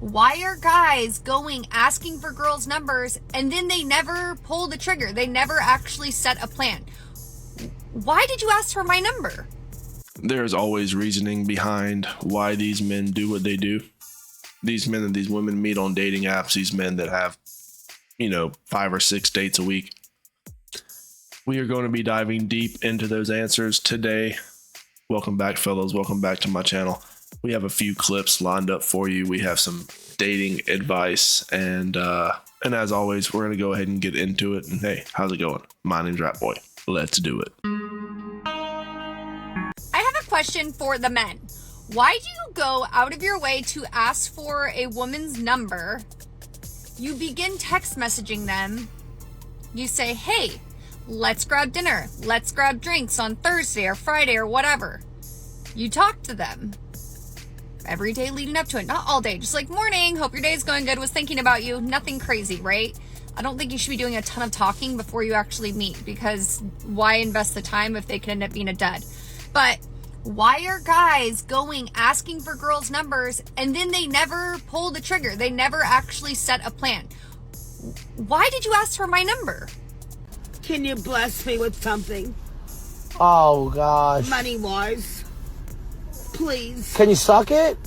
Why are guys going asking for girls' numbers and then they never pull the trigger? They never actually set a plan. Why did you ask for my number? There's always reasoning behind why these men do what they do. These men and these women meet on dating apps, these men that have, 5 or 6 dates a week. We are going to be diving deep into those answers today. Welcome back, fellows. Welcome back to my channel. We have a few clips lined up for you. We have some dating advice, and as always, we're going to go ahead and get into it. And hey, how's it going? My name's Rat Boy. Let's do it. I have a question for the men. Why do you go out of your way to ask for a woman's number? You begin text messaging them. You say, hey, let's grab dinner. Let's grab drinks on Thursday or Friday or whatever. You talk to them every day leading up to it. Not all day. Just like, morning, hope your day's going good. Was thinking about you. Nothing crazy, right? I don't think you should be doing a ton of talking before you actually meet, because why invest the time if they could end up being a dud? But why are guys going asking for girls' numbers and then they never pull the trigger? They never actually set a plan. Why did you ask for my number? Can you bless me with something? Oh, gosh. Money-wise. Please. Can you suck it?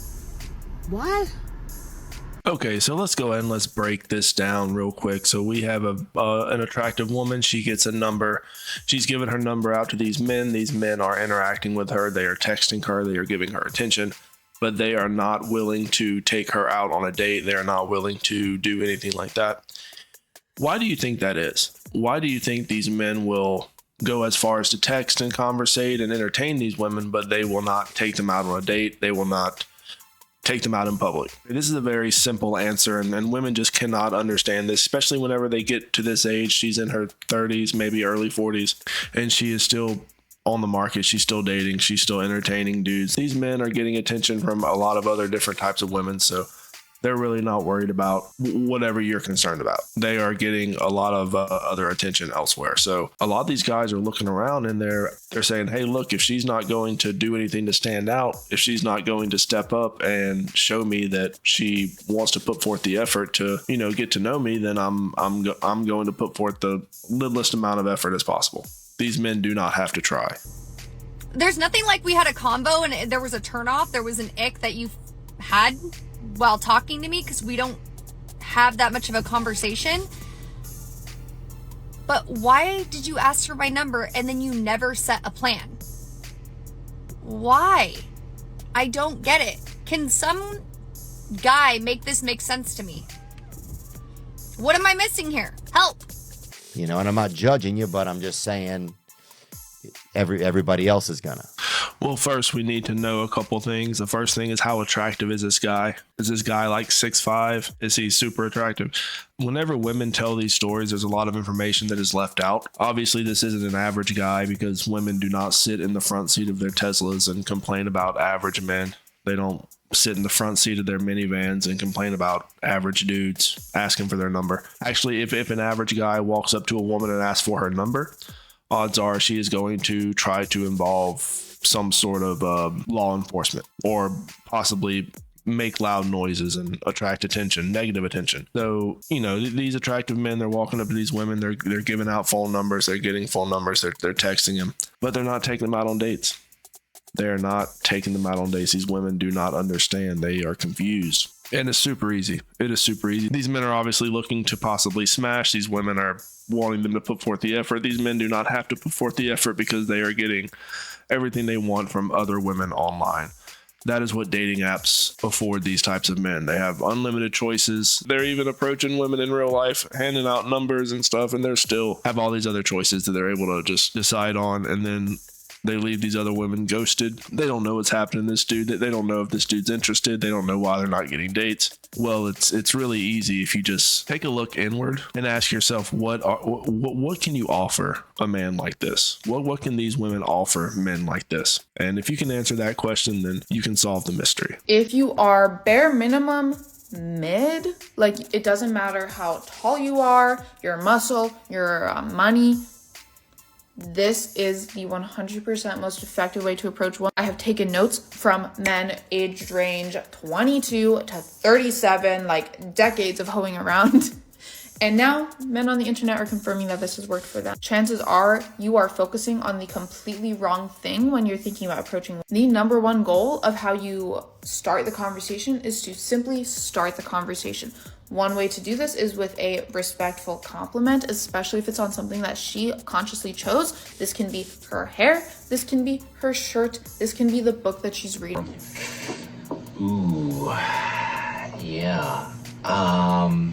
What? Okay, so let's go ahead and let's break this down real quick. So we have an attractive woman. She gets a number. She's giving her number out to these men. These men are interacting with her. They are texting her. They are giving her attention, but they are not willing to take her out on a date. They are not willing to do anything like that. Why do you think that is? Why do you think these men will go as far as to text and conversate and entertain these women, but they will not take them out on a date? They will not take them out in public. This is a very simple answer, and women just cannot understand this, especially whenever they get to this age. She's in her 30s, maybe early 40s, and she is still on the market. She's still dating. She's still entertaining dudes. These men are getting attention from a lot of other different types of women, so they're really not worried about whatever you're concerned about. They are getting a lot of other attention elsewhere. So a lot of these guys are looking around and they're saying, hey, look, if she's not going to do anything to stand out, if she's not going to step up and show me that she wants to put forth the effort to, get to know me, then I'm going to put forth the littlest amount of effort as possible. These men do not have to try. There's nothing like we had a combo and there was a turnoff. There was an ick that you had while talking to me, because we don't have that much of a conversation. But why did you ask for my number and then you never set a plan? Why? I don't get it. Can some guy make this make sense to me? What am I missing here? Help. And I'm not judging you, but I'm just saying everybody else is gonna. Well, first we need to know a couple things. The first thing is, how attractive is this guy? Is this guy like 6'5"? Is he super attractive? Whenever women tell these stories, there's a lot of information that is left out. Obviously, this isn't an average guy, because women do not sit in the front seat of their Teslas and complain about average men. They don't sit in the front seat of their minivans and complain about average dudes asking for their number. Actually, if an average guy walks up to a woman and asks for her number, odds are she is going to try to involve some sort of law enforcement, or possibly make loud noises and attract attention, negative attention. So, these attractive men, they're walking up to these women, they're giving out phone numbers, they're getting phone numbers, they're texting them, but they're not taking them out on dates. They're not taking them out on dates. These women do not understand. They are confused. And it's super easy. It is super easy. These men are obviously looking to possibly smash. These women are wanting them to put forth the effort. These men do not have to put forth the effort, because they are getting everything they want from other women online. That is what dating apps afford these types of men. They have unlimited choices. They're even approaching women in real life, handing out numbers and stuff, and they're still have all these other choices that they're able to just decide on, and then they leave these other women ghosted. They don't know what's happening to this dude. They don't know if this dude's interested. They don't know why they're not getting dates. Well, it's really easy if you just take a look inward and ask yourself, what can you offer a man like this? What can these women offer men like this? And if you can answer that question, then you can solve the mystery. If you are bare minimum mid, like, it doesn't matter how tall you are, your muscle, your money, This is the 100% most effective way to approach women. I have taken notes from men aged range 22 to 37, like decades of hoeing around. And now men on the internet are confirming that this has worked for them. Chances are you are focusing on the completely wrong thing when you're thinking about approaching. The number one goal of how you start the conversation is to simply start the conversation. One way to do this is with a respectful compliment, especially if it's on something that she consciously chose. This can be her hair, this can be her shirt, this can be the book that she's reading. Ooh, yeah. I'm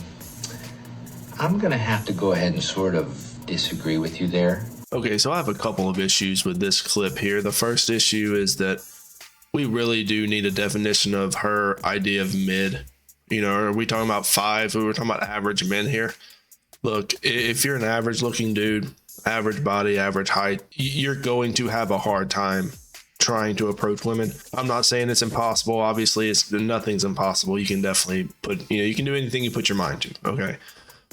gonna have to go ahead and sort of disagree with you there. Okay, so I have a couple of issues with this clip here. The first issue is that we really do need a definition of her idea of mid. You know, are we talking about 5? We're talking about average men here. Look, if you're an average looking dude, average body, average height, you're going to have a hard time trying to approach women. I'm not saying it's impossible. Obviously, nothing's impossible. You can definitely you can do anything you put your mind to. Okay.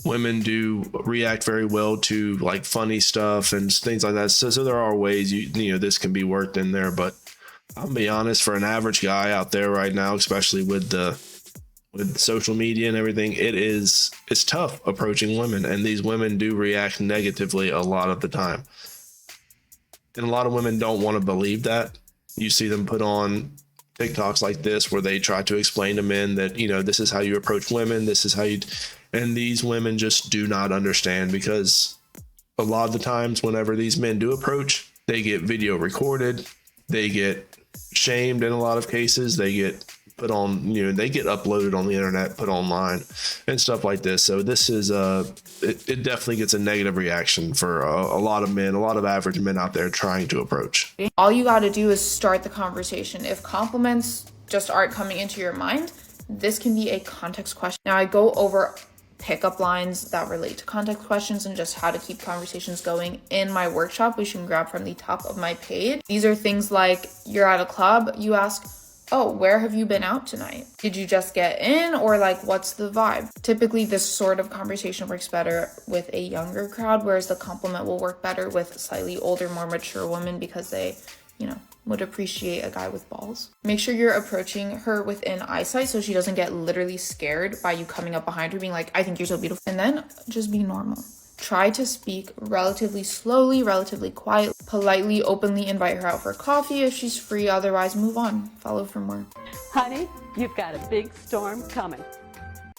Women do react very well to like funny stuff and things like that. So there are ways this can be worked in there. But I'll be honest, for an average guy out there right now, especially with social media and everything, it's tough approaching women, and these women do react negatively a lot of the time. And a lot of women don't want to believe that. You see them put on TikToks like this where they try to explain to men that, this is how you approach women. This is how you, and these women just do not understand, because a lot of the times whenever these men do approach, they get video recorded, they get shamed in a lot of cases, they get put on, they get uploaded on the internet, put online and stuff like this. So this is it definitely gets a negative reaction for a lot of men, a lot of average men out there trying to approach. All you got to do is start the conversation. If compliments just aren't coming into your mind, this can be a context question. Now I go over pickup lines that relate to context questions and just how to keep conversations going in my workshop, which you can grab from the top of my page. These are things like, you're at a club, you ask, oh, where have you been out tonight? Did you just get in, or like, what's the vibe? Typically, this sort of conversation works better with a younger crowd, whereas the compliment will work better with slightly older, more mature women, because they, would appreciate a guy with balls. Make sure you're approaching her within eyesight so she doesn't get literally scared by you coming up behind her being like, I think you're so beautiful. And then just be normal. Try to speak relatively slowly, relatively quiet, politely, openly invite her out for coffee if she's free. Otherwise, move on. Follow from work. Honey, you've got a big storm coming.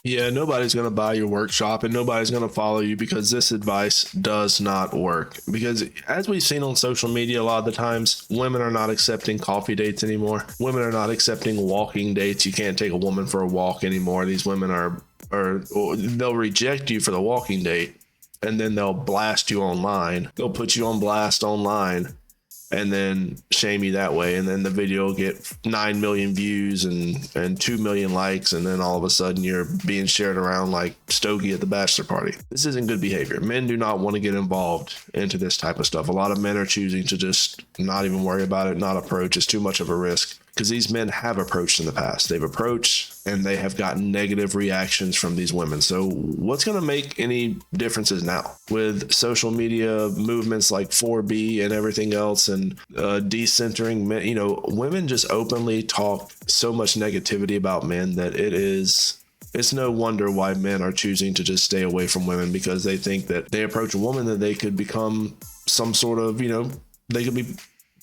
Yeah, nobody's going to buy your workshop and nobody's going to follow you, because this advice does not work. Because as we've seen on social media, a lot of the times, women are not accepting coffee dates anymore. Women are not accepting walking dates. You can't take a woman for a walk anymore. These women they'll reject you for the walking date, and then they'll blast you online. They'll put you on blast online and then shame you that way. And then the video will get 9 million views and 2 million likes. And then all of a sudden you're being shared around like Stogie at the bachelor party. This isn't good behavior. Men do not want to get involved into this type of stuff. A lot of men are choosing to just not even worry about it, not approach. It's too much of a risk, because these men have approached in the past. They've approached and they have gotten negative reactions from these women. So what's going to make any differences now with social media movements like 4B and everything else, and decentering men? Women just openly talk so much negativity about men that it's no wonder why men are choosing to just stay away from women, because they think that they approach a woman that they could become some sort of, they could be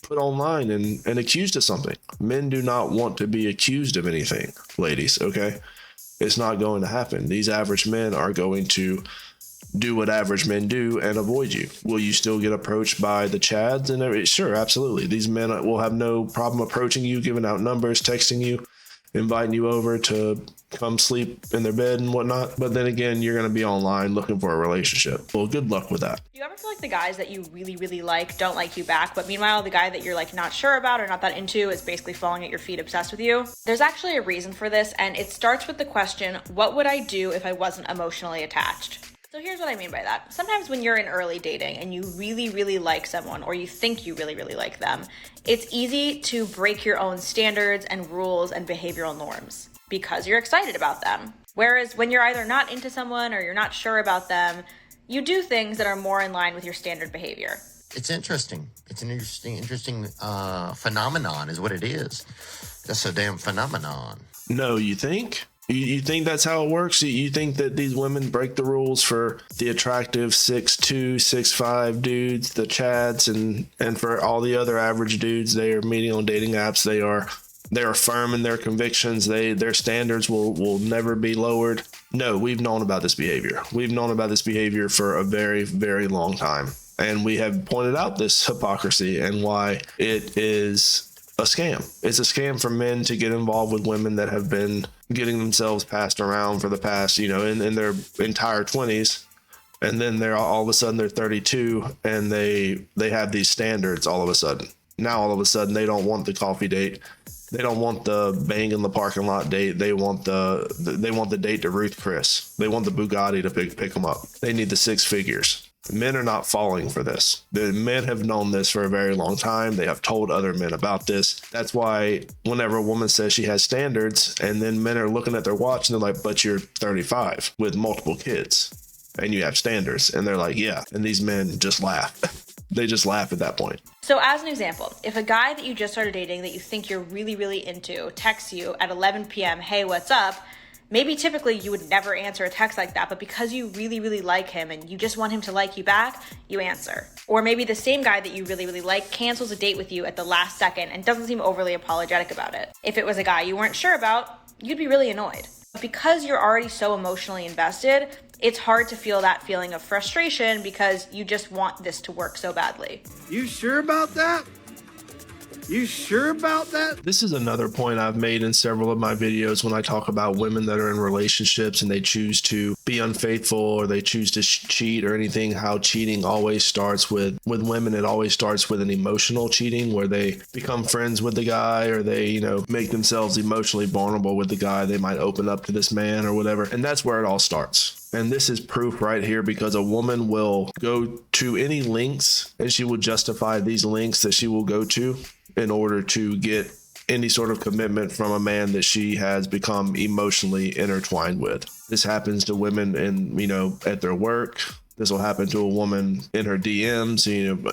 put online and accused of something. Men do not want to be accused of anything, ladies, okay? It's not going to happen. These average men are going to do what average men do and avoid you. Will you still get approached by the Chads and everything? Sure, absolutely. These men will have no problem approaching you, giving out numbers, texting you, inviting you over to come sleep in their bed and whatnot. But then again, you're going to be online looking for a relationship. Well, good luck with that. Do you ever feel like the guys that you really, really like don't like you back, but meanwhile, the guy that you're like not sure about or not that into is basically falling at your feet, obsessed with you? There's actually a reason for this, and it starts with the question, what would I do if I wasn't emotionally attached? So here's what I mean by that. Sometimes when you're in early dating and you really, really like someone, or you think you really, really like them, it's easy to break your own standards and rules and behavioral norms because you're excited about them. Whereas when you're either not into someone or you're not sure about them, you do things that are more in line with your standard behavior. It's interesting. It's an interesting phenomenon is what it is. That's a damn phenomenon. No, you think? You think that's how it works? You think that these women break the rules for the attractive 6'2", 6'5" dudes, the Chads, and for all the other average dudes they are meeting on dating apps, they are firm in their convictions. Their standards will never be lowered. No, we've known about this behavior. We've known about this behavior for a very, very long time. And we have pointed out this hypocrisy and why it is a scam. It's a scam for men to get involved with women that have been getting themselves passed around for the past, in their entire 20s. And then they're all of a sudden they're 32 and they have these standards all of a sudden. Now all of a sudden they don't want the coffee date. They don't want the bang in the parking lot date. They want the date to Ruth Chris. They want the Bugatti to pick them up. They need the 6 figures. Men are not falling for this. The men have known this for a very long time. They have told other men about this. That's why whenever a woman says she has standards and then men are looking at their watch and they're like, but you're 35 with multiple kids and you have standards. And they're like, yeah. And these men just laugh. They just laugh at that point. So as an example, if a guy that you just started dating that you think you're really, really into texts you at 11 p.m., hey, what's up? Maybe typically you would never answer a text like that, but because you really, really like him and you just want him to like you back, you answer. Or maybe the same guy that you really, really like cancels a date with you at the last second and doesn't seem overly apologetic about it. If it was a guy you weren't sure about, you'd be really annoyed. But because you're already so emotionally invested, it's hard to feel that feeling of frustration because you just want this to work so badly. You sure about that? You sure about that? This is another point I've made in several of my videos when I talk about women that are in relationships and they choose to be unfaithful or they choose to cheat or anything, how cheating always starts with women. It always starts with an emotional cheating where they become friends with the guy or they, make themselves emotionally vulnerable with the guy. They might open up to this man or whatever. And that's where it all starts. And this is proof right here because a woman will go to any links and she will justify these links that she will go to in order to get any sort of commitment from a man that she has become emotionally intertwined with. This happens to women at their work. This will happen to a woman in her DMs,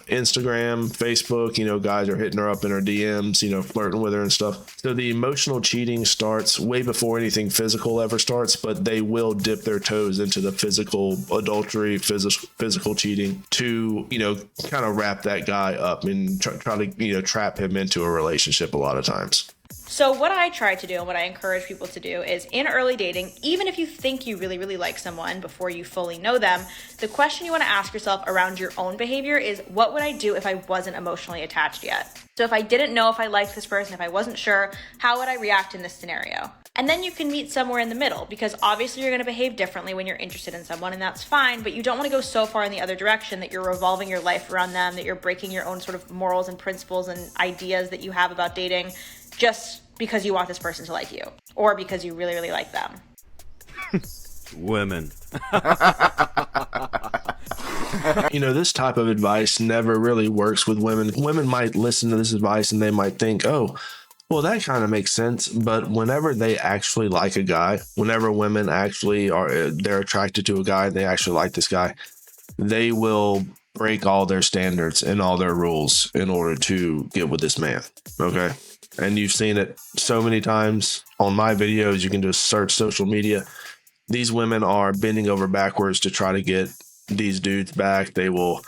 Instagram, Facebook, guys are hitting her up in her DMs, flirting with her and stuff. So the emotional cheating starts way before anything physical ever starts, but they will dip their toes into the physical adultery, physical cheating to, kind of wrap that guy up and try to, trap him into a relationship a lot of times. So what I try to do and what I encourage people to do is in early dating, even if you think you really, really like someone before you fully know them, the question you want to ask yourself around your own behavior is, what would I do if I wasn't emotionally attached yet? So if I didn't know if I liked this person, if I wasn't sure, how would I react in this scenario? And then you can meet somewhere in the middle because obviously you're going to behave differently when you're interested in someone and that's fine, but you don't want to go so far in the other direction that you're revolving your life around them, that you're breaking your own sort of morals and principles and ideas that you have about dating just because you want this person to like you or because you really, really like them. Women. This type of advice never really works with women. Women might listen to this advice and they might think, oh, well, that kind of makes sense. But whenever they actually like a guy, whenever women actually they're attracted to a guy, they actually like this guy, they will break all their standards and all their rules in order to get with this man. Okay. And you've seen it so many times on my videos. You can just search social media. These women are bending over backwards to try to get these dudes back. They will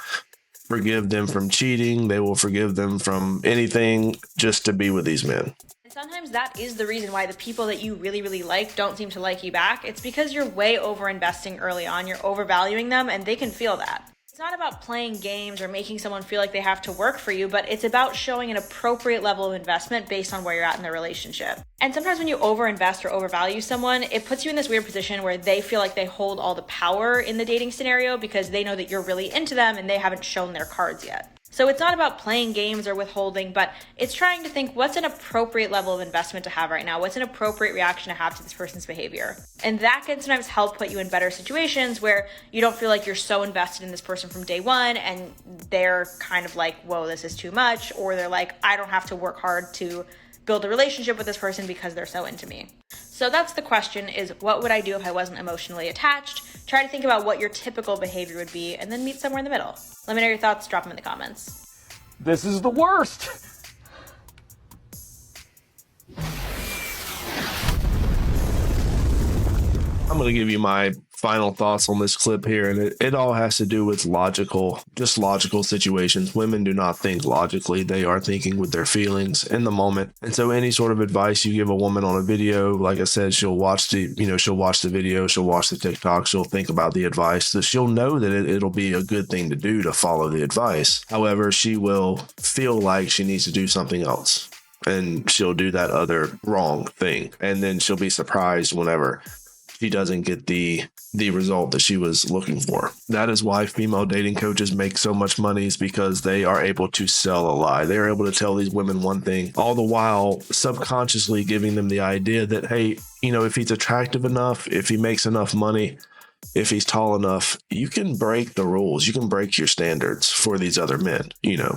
forgive them from cheating. They will forgive them from anything just to be with these men. And sometimes that is the reason why the people that you really, really like don't seem to like you back. It's because you're way over investing early on. You're overvaluing them and they can feel that. It's not about playing games or making someone feel like they have to work for you, but it's about showing an appropriate level of investment based on where you're at in the relationship. And sometimes when you overinvest or overvalue someone, it puts you in this weird position where they feel like they hold all the power in the dating scenario because they know that you're really into them and they haven't shown their cards yet. So it's not about playing games or withholding, but it's trying to think what's an appropriate level of investment to have right now? What's an appropriate reaction to have to this person's behavior? And that can sometimes help put you in better situations where you don't feel like you're so invested in this person from day one and they're kind of like, whoa, this is too much. Or they're like, I don't have to work hard to build a relationship with this person because they're so into me. So that's the question, is what would I do if I wasn't emotionally attached? Try to think about what your typical behavior would be and then meet somewhere in the middle. Let me know your thoughts, drop them in the comments. This is the worst. I'm going to give you my final thoughts on this clip here, and it all has to do with logical situations. Women do not think logically. They are thinking with their feelings in the moment. And so any sort of advice you give a woman on a video, like I said, she'll watch the video, she'll watch the TikTok, she'll think about the advice, so she'll know that it'll be a good thing to do to follow the advice. However, she will feel like she needs to do something else, and she'll do that other wrong thing. And then she'll be surprised whenever she doesn't get the result that she was looking for. That is why female dating coaches make so much money, is because they are able to sell a lie. They are able to tell these women one thing, all the while subconsciously giving them the idea that, hey, if he's attractive enough, if he makes enough money, if he's tall enough, you can break the rules. You can break your standards for these other men,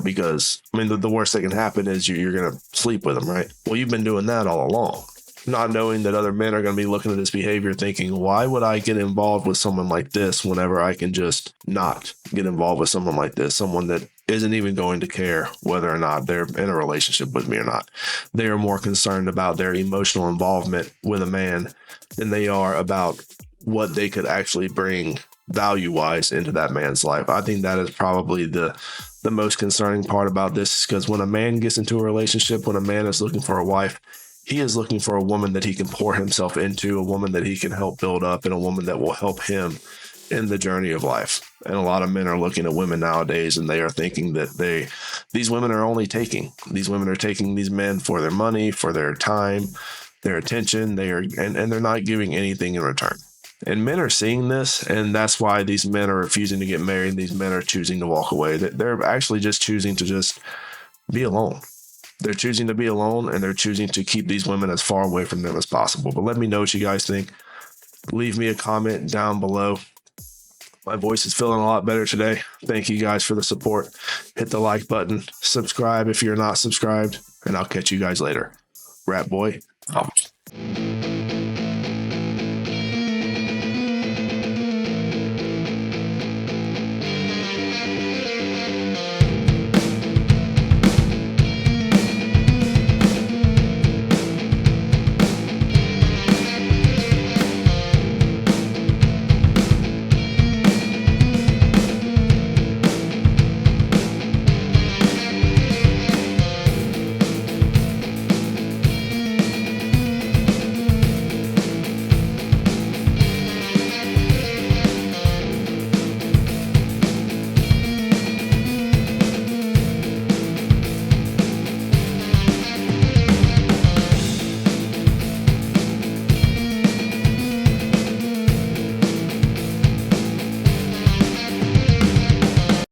because the worst that can happen is you're going to sleep with them, right? Well, you've been doing that all along, not knowing that other men are going to be looking at this behavior thinking, why would I get involved with someone like this whenever I can just not get involved with someone like this, someone that isn't even going to care whether or not they're in a relationship with me or not. They are more concerned about their emotional involvement with a man than they are about what they could actually bring value-wise into that man's life. I think that is probably the most concerning part about this, because when a man gets into a relationship, when a man is looking for a wife, he is looking for a woman that he can pour himself into, a woman that he can help build up, and a woman that will help him in the journey of life. And a lot of men are looking at women nowadays, and they are thinking that these women are only taking. These women are taking these men for their money, for their time, their attention. And they're not giving anything in return. And men are seeing this, and that's why these men are refusing to get married. These men are choosing to walk away. They're actually just choosing to just be alone. They're choosing to be alone, and they're choosing to keep these women as far away from them as possible. But let me know what you guys think. Leave me a comment down below. My voice is feeling a lot better today. Thank you guys for the support. Hit the like button. Subscribe if you're not subscribed, and I'll catch you guys later. Rat boy, out.